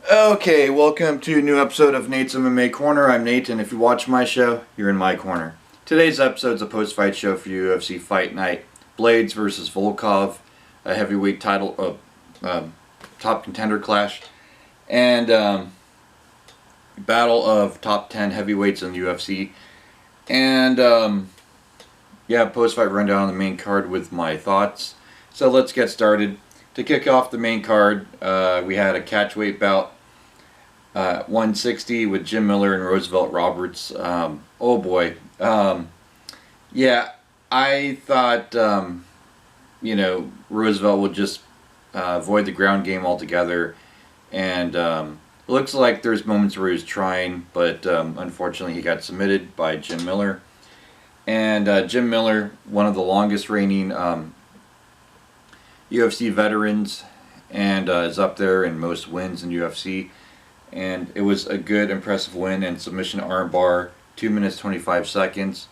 Okay, welcome to a new episode of Nate's MMA Corner. I'm Nate, and if you watch my show, you're in my corner. Today's episode is a post-fight show for UFC Fight Night. Blaydes versus Volkov, a heavyweight title, top contender clash, and battle of top 10 heavyweights in the UFC. And post-fight rundown on the main card with my thoughts. So let's get started. To kick off the main card, we had a catchweight bout. 160 with Jim Miller and Roosevelt Roberts. Oh boy. I thought, Roosevelt would just avoid the ground game altogether. And it looks like there's moments where he was trying, but unfortunately he got submitted by Jim Miller. And Jim Miller, one of the longest reigning UFC veterans, and is up there in most wins in UFC. And it was a good, impressive win and submission armbar, 2 minutes 25 seconds.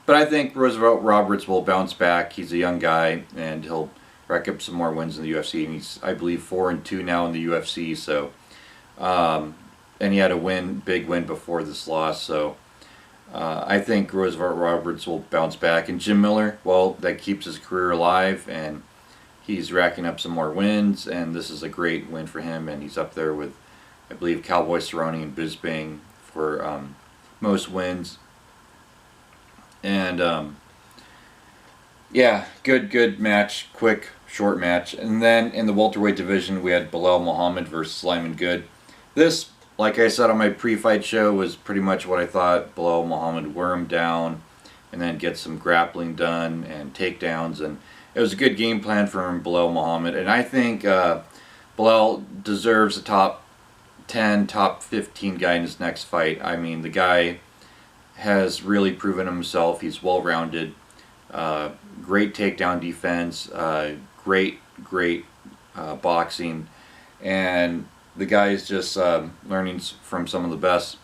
But I think Roosevelt Roberts will bounce back. He's a young guy, and he'll rack up some more wins in the UFC. And he's, I believe, 4-2 now in the UFC. So, and he had a big win before this loss. So, I think Roosevelt Roberts will bounce back. And Jim Miller, well, that keeps his career alive, and he's racking up some more wins. And this is a great win for him. And he's up there with, I believe, Cowboy Cerrone and Bisping for most wins. And good match, quick, short match. And then in the welterweight division, we had Belal Muhammad versus Lyman. This, like I said on my pre-fight show, was pretty much what I thought. Belal Muhammad would wear him down and then get some grappling done and takedowns. And it was a good game plan for Belal Muhammad. And I think Belal deserves a top 10, top 15 guy in his next fight. I mean, the guy has really proven himself. He's well-rounded, great takedown defense, great boxing, and the guy is just learning from some of the best.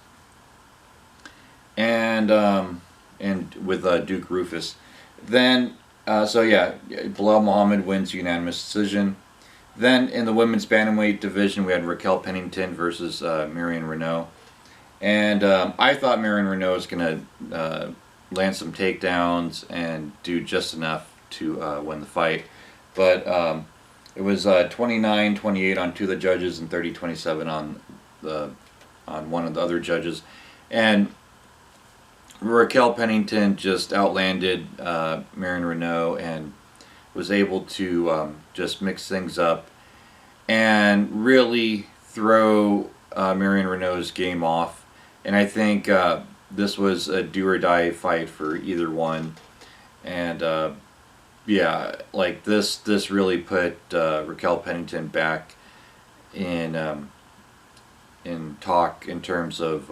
And with Duke Rufus, then Belal Muhammad wins unanimous decision. Then in the women's bantamweight division, we had Raquel Pennington versus Marion Reneau. And I thought Marion Reneau was going to land some takedowns and do just enough to win the fight. But it was 29-28 on two of the judges and 30-27 on one of the other judges. And Raquel Pennington just outlanded Marion Reneau and was able to just mix things up and really throw Marion Reneau's game off. And I think this was a do-or-die fight for either one. And this really put Raquel Pennington back in talk in terms of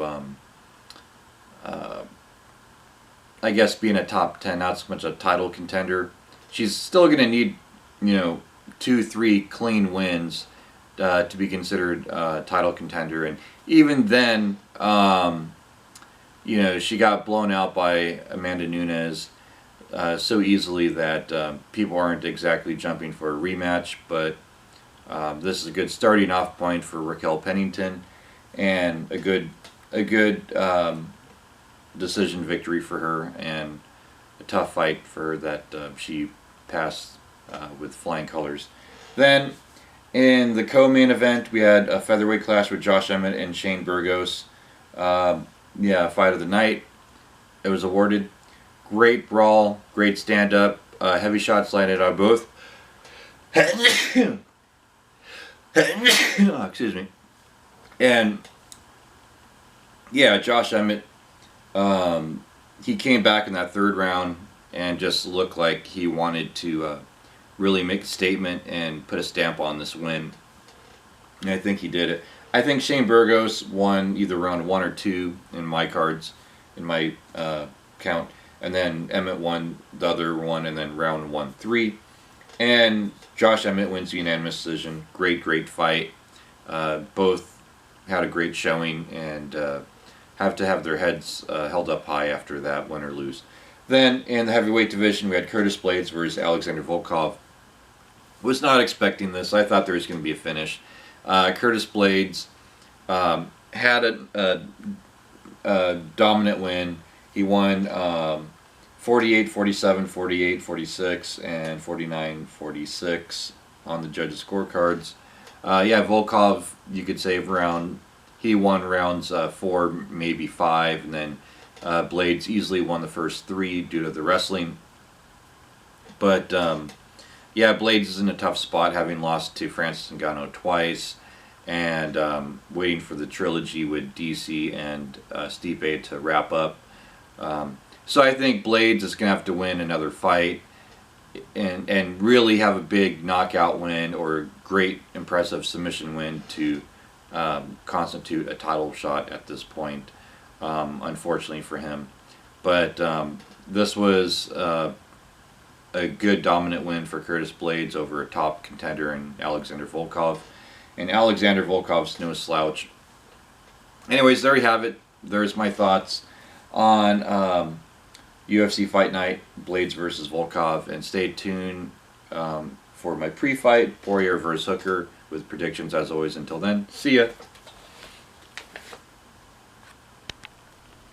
I guess being a top 10, not so much a title contender. She's still going to need, 2-3 clean wins to be considered a title contender. And even then, she got blown out by Amanda Nunes so easily that people aren't exactly jumping for a rematch. But this is a good starting off point for Raquel Pennington, and a good decision victory for her, and a tough fight for her that she passed with flying colors. Then in the co-main event, we had a featherweight clash with Josh Emmett and Shane Burgos. Fight of the night. It was awarded. Great brawl, great stand-up, heavy shots landed on both. Excuse me. And Josh Emmett, he came back in that third round and just looked like he wanted to really make a statement and put a stamp on this win. And I think he did it. I think Shane Burgos won either round 1 or 2 in my cards, in my count. And then Emmett won the other one, and then round 1, 3. And Josh Emmett wins the unanimous decision. Great fight. Both had a great showing and have to have their heads held up high after that, win or lose. Then in the heavyweight division, we had Curtis Blaydes versus Alexander Volkov. Was not expecting this. I thought there was going to be a finish. Curtis Blaydes Had a dominant win. He won 48, 47, 48, 46, and 49, 46 on the judges' scorecards. Yeah, Volkov, you could say he won rounds 4, maybe 5, and then Blaydes easily won the first 3 due to the wrestling. But yeah, Blaydes is in a tough spot, having lost to Francis Ngannou twice, and waiting for the trilogy with DC and Stipe to wrap up. So I think Blaydes is going to have to win another fight and really have a big knockout win or great impressive submission win to constitute a title shot at this point, unfortunately for him. But this was a good dominant win for Curtis Blaydes over a top contender in Alexander Volkov. And Alexander Volkov's no slouch. Anyways, there you have it. There's my thoughts on UFC Fight Night, Blaydes versus Volkov. And stay tuned for my pre-fight, Poirier versus Hooker, with predictions as always. Until then, see ya.